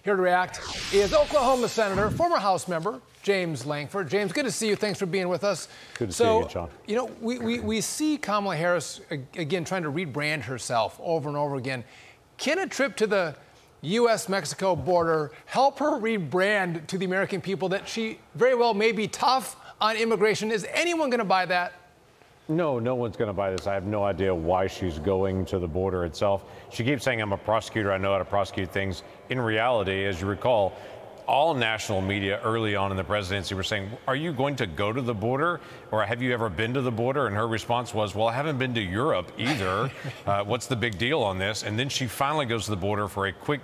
Here to react is Oklahoma Senator, former House member, James Lankford. James, good to see you. Thanks for being with us. Good to see you, John. You know, we see Kamala Harris, again, trying to rebrand herself over and over again. Can a trip to the U.S.-Mexico border help her rebrand to the American people that she very well may be tough on immigration? Is anyone going to buy that? No, no one's going to buy this. I have no idea why she's going to the border itself. She keeps saying, I'm a prosecutor, I know how to prosecute things. In reality, as you recall, all national media early on in the presidency were saying, are you going to go to the border, or have you ever been to the border? And her response was, well, I haven't been to Europe either. What's the big deal on this? And then she finally goes to the border for a quick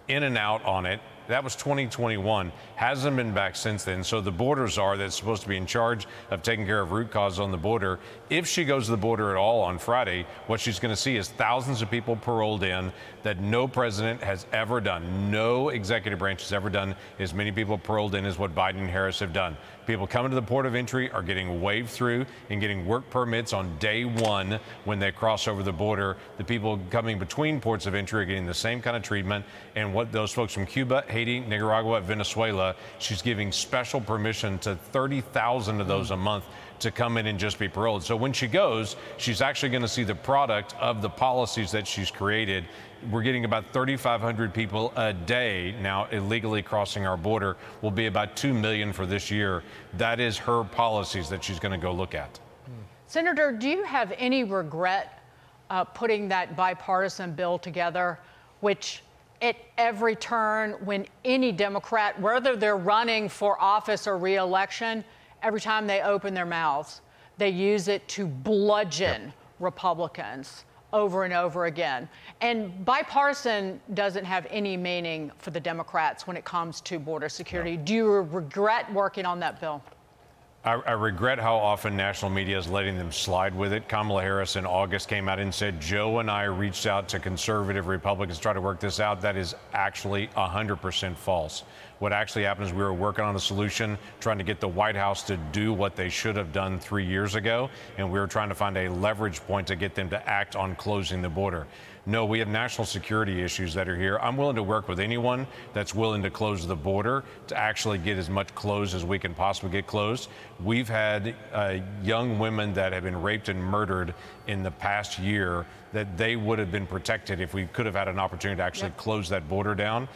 in and out on it. That was 2021, hasn't been back since then. So the border czar that's supposed to be in charge of taking care of root causes on the border, if she goes to the border at all on Friday, what she's going to see is thousands of people paroled in that no president has ever done. No executive branch has ever done as many people paroled in as what Biden and Harris have done. People coming to the port of entry are getting waved through and getting work permits on day one when they cross over the border. The people coming between ports of entry are getting the same kind of treatment. And what those folks from Cuba, Haiti, Nicaragua, Venezuela, she's giving special permission to 30,000 of those a month to come in and just be paroled. So when she goes, she's actually going to see the product of the policies that she's created. We're getting about 3,500 people a day now illegally crossing our border. Will be about 2 million for this year. That is her policies that she's going to go look at. Senator, do you have any regret putting that bipartisan bill together, which at every turn when any Democrat, whether they're running for office or re-election, every time they open their mouths, they use it to bludgeon Republicans over and over again. And bipartisan doesn't have any meaning for the Democrats when it comes to border security. Do you regret working on that bill? I regret how often national media is letting them slide with it. Kamala Harris in August came out and said, Joe and I reached out to conservative Republicans to try to work this out. That is actually 100% false. What actually happened is we were working on a solution, trying to get the White House to do what they should have done 3 years ago, and we were trying to find a leverage point to get them to act on closing the border. No, we have national security issues that are here. I'm willing to work with anyone that's willing to close the border to actually get as much closed as we can possibly get closed. We've had young women that have been raped and murdered in the past year that they would have been protected if we could have had an opportunity to actually close that border down.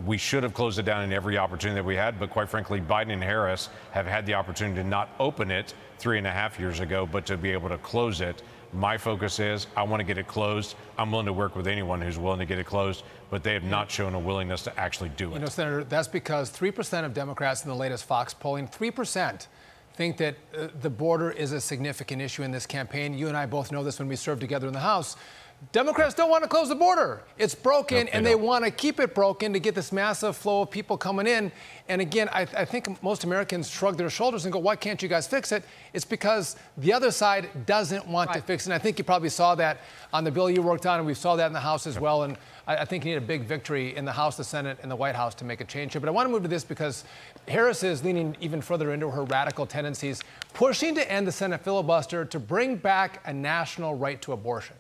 We should have closed it down in every opportunity that we had, but quite frankly, Biden and Harris have had the opportunity to not open it 3.5 years ago, but to be able to close it. My focus is I want to get it closed. I'm willing to work with anyone who's willing to get it closed, but they have not shown a willingness to actually do it. You know, Senator, that's because 3% of Democrats in the latest Fox polling, 3% think that the border is a significant issue in this campaign. You and I both know this when we served together in the House. Democrats don't want to close the border. It's broken, and they want to keep it broken to get this massive flow of people coming in. And again, I think most Americans shrug their shoulders and go, why can't you guys fix it? It's because the other side doesn't want to fix it. And I think you probably saw that on the bill you worked on, and we saw that in the House as well. And I think you need a big victory in the House, the Senate, and the White House to make a change here. But I want to move to this because Harris is leaning even further into her radical tendencies, pushing to end the Senate filibuster to bring back a national right to abortion.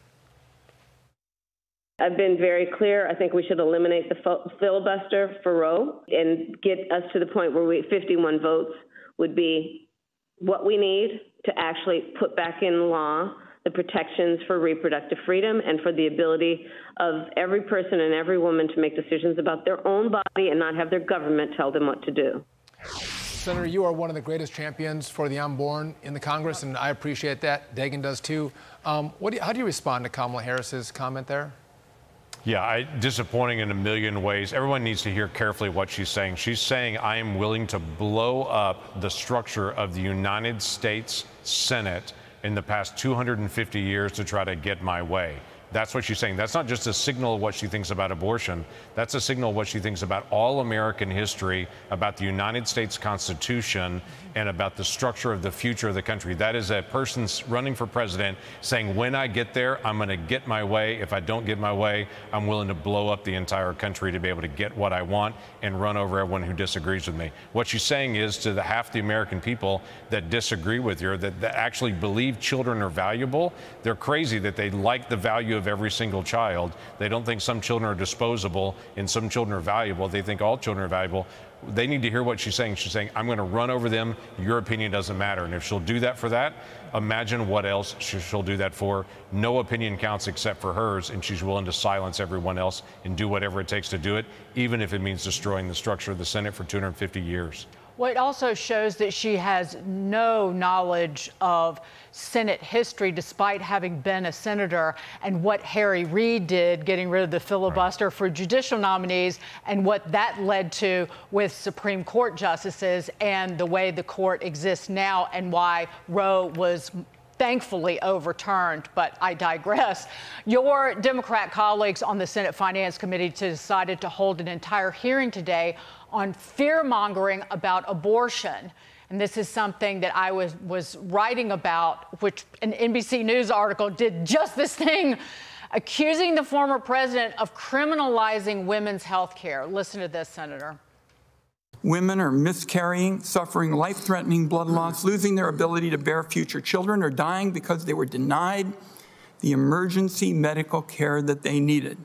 I've been very clear. I think we should eliminate the filibuster for Roe and get us to the point where 51 votes would be what we need to actually put back in law the protections for reproductive freedom and for the ability of every person and every woman to make decisions about their own body and not have their government tell them what to do. Senator, you are one of the greatest champions for the unborn in the Congress, and I appreciate that. Dagan does too. How do you respond to Kamala Harris's comment there? Yeah, disappointing in a million ways. Everyone needs to hear carefully what she's saying. She's saying, I am willing to blow up the structure of the United States Senate in the past 250 years to try to get my way. That's what she's saying. That's not just a signal of what she thinks about abortion. That's a signal of what she thinks about all American history, about the United States Constitution, and about the structure of the future of the country. That is a person running for president saying, when I get there, I'm going to get my way. If I don't get my way, I'm willing to blow up the entire country to be able to get what I want and run over everyone who disagrees with me. What she's saying is to the half the American people that disagree with her, that actually believe children are valuable, they're crazy that they like the value of of every single child. They don't think some children are disposable and some children are valuable. They think all children are valuable. They need to hear what she's saying. She's saying, I'm going to run over them. Your opinion doesn't matter. And if she'll do that for that, imagine what else she'll do that for. No opinion counts except for hers, and she's willing to silence everyone else and do whatever it takes to do it, even if it means destroying the structure of the Senate for 250 years. Well, it also shows that she has no knowledge of Senate history, despite having been a senator, and what Harry Reid did, getting rid of the filibuster for judicial nominees, and what that led to with Supreme Court justices and the way the court exists now, and why Roe was thankfully overturned. But I digress. Your Democrat colleagues on the Senate Finance Committee decided to hold an entire hearing today on fear-mongering about abortion. And this is something that I was writing about, which an NBC News article did just this thing, accusing the former president of criminalizing women's health care. Listen to this, Senator. Women are miscarrying, suffering life-threatening blood loss, losing their ability to bear future children, or dying because they were denied the emergency medical care that they needed.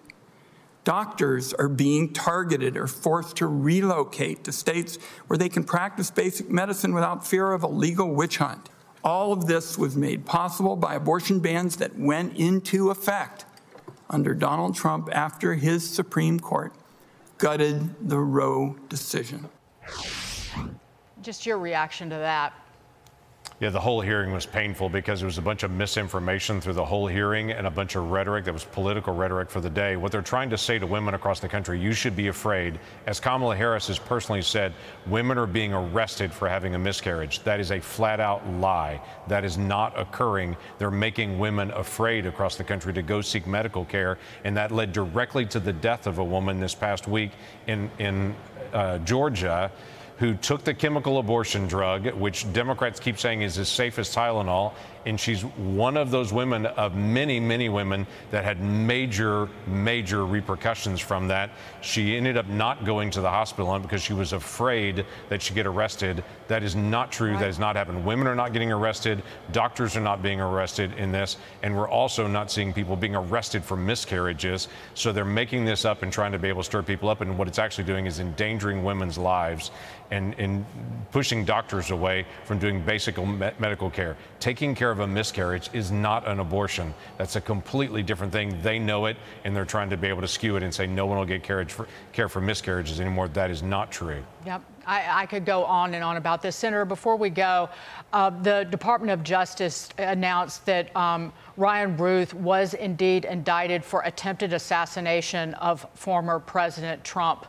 Doctors are being targeted or forced to relocate to states where they can practice basic medicine without fear of a legal witch hunt. All of this was made possible by abortion bans that went into effect under Donald Trump after his Supreme Court gutted the Roe decision. Just your reaction to that. Yeah, the whole hearing was painful because there was a bunch of misinformation through the whole hearing and a bunch of rhetoric that was political rhetoric for the day. What they're trying to say to women across the country, you should be afraid. As Kamala Harris has personally said, women are being arrested for having a miscarriage. That is a flat out lie. That is not occurring. They're making women afraid across the country to go seek medical care. And that led directly to the death of a woman this past week in Georgia, who took the chemical abortion drug, which Democrats keep saying is as safe as Tylenol. And she's one of those women of many, many women that had major, major repercussions from that. She ended up not going to the hospital because she was afraid that she'd get arrested. That is not true. Right. That has not happened. Women are not getting arrested. Doctors are not being arrested in this. And we're also not seeing people being arrested for miscarriages. So they're making this up and trying to be able to stir people up. And what it's actually doing is endangering women's lives and pushing doctors away from doing basic medical care. Taking care of a miscarriage is not an abortion. That's a completely different thing. They know it, and they're trying to be able to skew it and say no one will get care for miscarriages anymore. That is not true. Yep. I could go on and on about this. Senator, before we go, the Department of Justice announced that Ryan Ruth was indeed indicted for attempted assassination of former President Trump.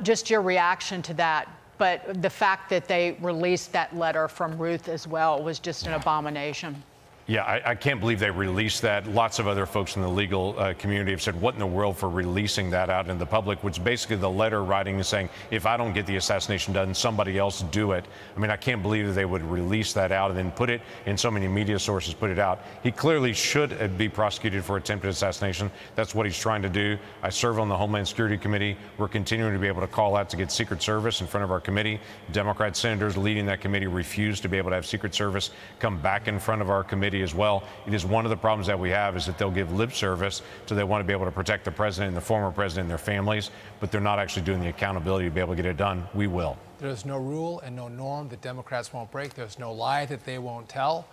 Just your reaction to that. But the fact that they released that letter from Ruth as well was just an abomination. Yeah, I can't believe they released that. Lots of other folks in the legal community have said, what in the world for releasing that out in the public, which basically the letter writing is saying, if I don't get the assassination done, somebody else do it. I mean, I can't believe that they would release that out and then put it in so many media sources, put it out. He clearly should be prosecuted for attempted assassination. That's what he's trying to do. I serve on the Homeland Security Committee. We're continuing to be able to call out to get Secret Service in front of our committee. Democrat senators leading that committee refuse to be able to have Secret Service come back in front of our committee as well. It is one of the problems that we have is that they'll give lip service, so they want to be able to protect the president and the former president and their families, but they're not actually doing the accountability to be able to get it done. We will. There's no rule and no norm that Democrats won't break. There's no lie that they won't tell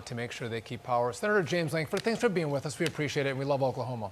to make sure they keep power. Senator James Lankford, thanks for being with us. We appreciate it, and we love Oklahoma.